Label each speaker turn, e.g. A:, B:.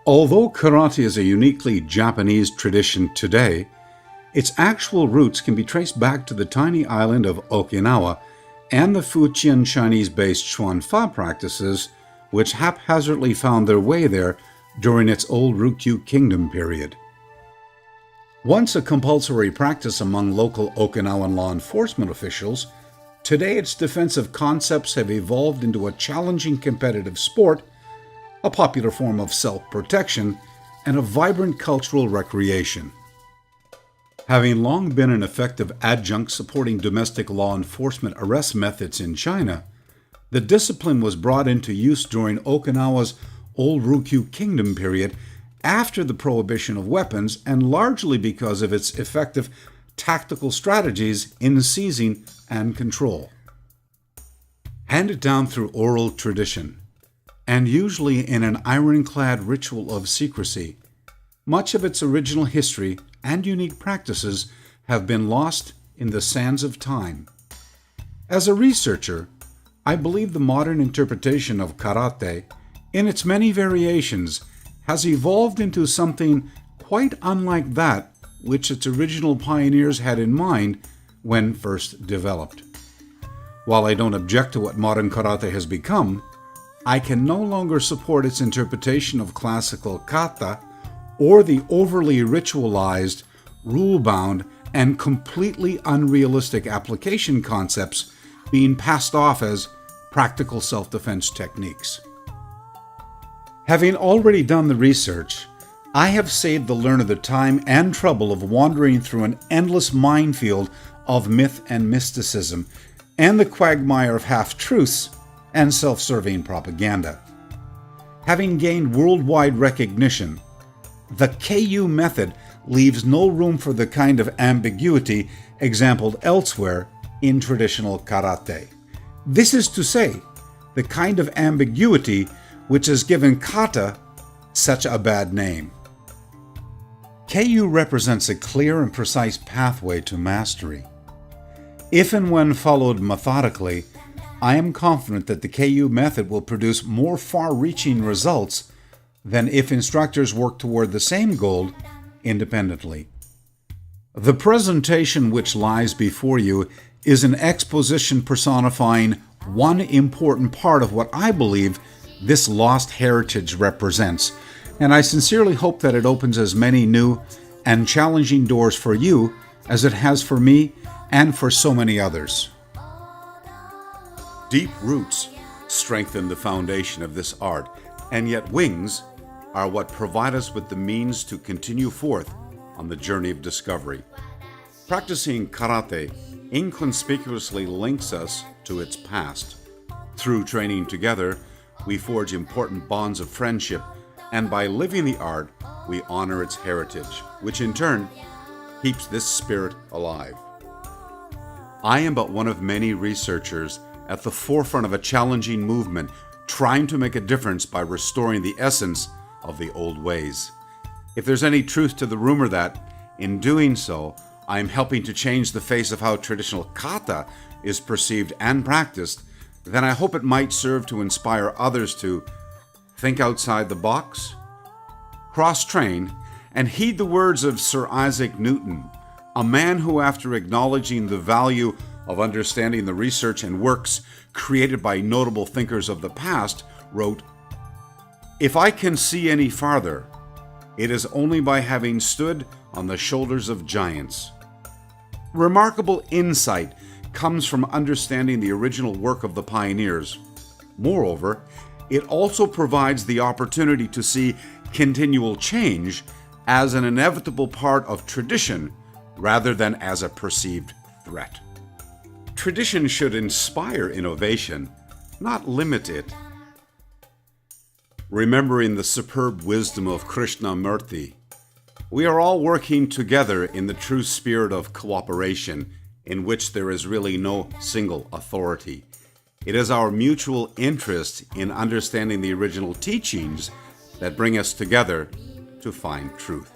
A: Although karate is a uniquely Japanese tradition today, its actual roots can be traced back to the tiny island of Okinawa and the Fujian Chinese-based Xuanfa practices, which haphazardly found their way there during its old Ryukyu Kingdom period. Once a compulsory practice among local Okinawan law enforcement officials, today its defensive concepts have evolved into a challenging competitive sport, a popular form of self-protection, and a vibrant cultural recreation. Having long been an effective adjunct supporting domestic law enforcement arrest methods in China, the discipline was brought into use during Okinawa's Old Ryukyu Kingdom period after the prohibition of weapons and largely because of its effective tactical strategies in seizing and control. Handed down through oral tradition, and usually in an ironclad ritual of secrecy, much of its original history and unique practices have been lost in the sands of time. As a researcher, I believe the modern interpretation of karate, in its many variations, has evolved into something quite unlike that which its original pioneers had in mind when first developed. While I don't object to what modern karate has become, I can no longer support its interpretation of classical kata or the overly ritualized, rule-bound, and completely unrealistic application concepts being passed off as practical self-defense techniques. Having already done the research, I have saved the learner the time and trouble of wandering through an endless minefield of myth and mysticism and the quagmire of half-truths and self-serving propaganda. Having gained worldwide recognition, the KU method leaves no room for the kind of ambiguity exampled elsewhere in traditional karate. This is to say, the kind of ambiguity which has given kata such a bad name. KU represents a clear and precise pathway to mastery. If and when followed methodically, I am confident that the KU method will produce more far-reaching results than if instructors work toward the same goal independently. The presentation which lies before you is an exposition personifying one important part of what I believe this lost heritage represents, and I sincerely hope that it opens as many new and challenging doors for you as it has for me and for so many others. Deep roots strengthen the foundation of this art, and yet wings are what provide us with the means to continue forth on the journey of discovery. Practicing karate inconspicuously links us to its past. Through training together, we forge important bonds of friendship, and by living the art, we honor its heritage, which in turn keeps this spirit alive. I am but one of many researchers at the forefront of a challenging movement trying to make a difference by restoring the essence of the old ways. If there's any truth to the rumor that, in doing so, I am helping to change the face of how traditional kata is perceived and practiced, then I hope it might serve to inspire others to think outside the box, cross-train, and heed the words of Sir Isaac Newton, a man who, after acknowledging the value of understanding the research and works created by notable thinkers of the past, wrote, "If I can see any farther, it is only by having stood on the shoulders of giants." Remarkable insight comes from understanding the original work of the pioneers. Moreover, it also provides the opportunity to see continual change as an inevitable part of tradition rather than as a perceived threat. Tradition should inspire innovation, not limit it. Remembering the superb wisdom of Krishnamurti, we are all working together in the true spirit of cooperation, in which there is really no single authority. It is our mutual interest in understanding the original teachings that bring us together to find truth.